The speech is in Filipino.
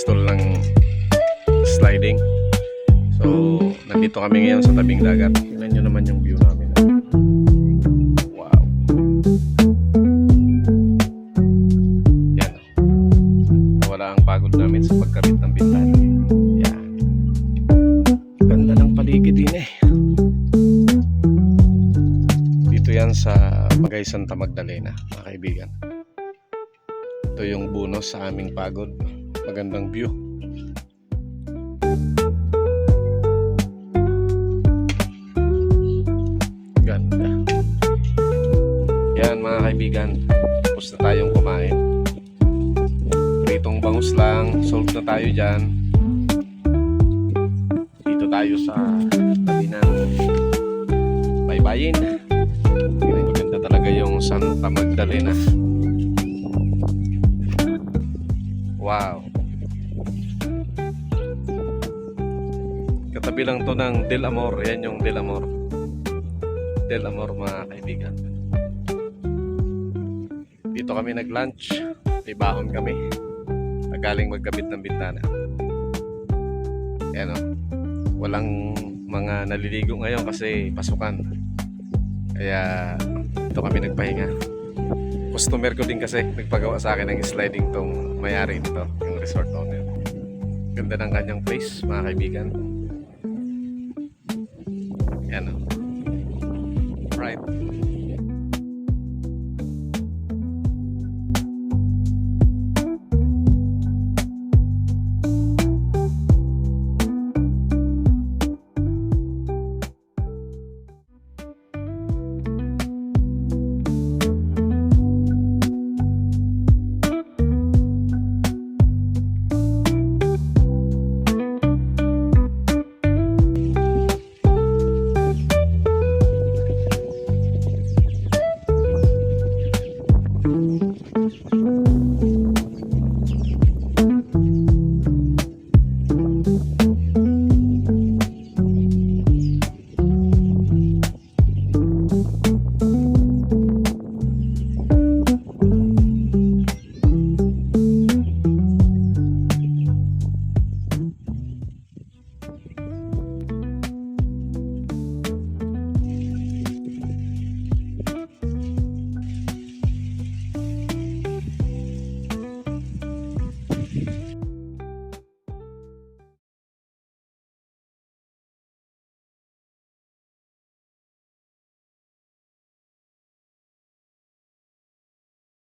install ng sliding. So nandito kami ngayon sa tabing dagat. Tingnan nyo naman yung view namin. Wow. Yan. Wala ang pagod namin sa pagkabit ng bintana. Yan. Ganda ng paligid din eh. Dito yan sa Bagay Santa Magdalena, mga kaibigan. Ito yung bonus sa aming pagod. Magandang view. Ganda. Yan mga kaibigan, tapos na tayong kumain. Pritong bangus lang, solve na tayo dyan. Dito tayo sa tabi ng baybayin. Maganda talaga yung Santa Magdalena. Wow. Katabi lang to ng Del Amor. Yan yung Del Amor. Del Amor mga kaibigan. Dito kami nag-lunch. May bahon kami. Nagaling magkabit ng bintana. Yan o. Walang mga naliligo ngayon kasi pasukan. Kaya dito kami nagpahinga. Customer ko din kasi nagpagawa sa akin ng sliding tong may-ari nito, yung resort owner. Ganda ng kanyang place mga kaibigan. Yan o. Right.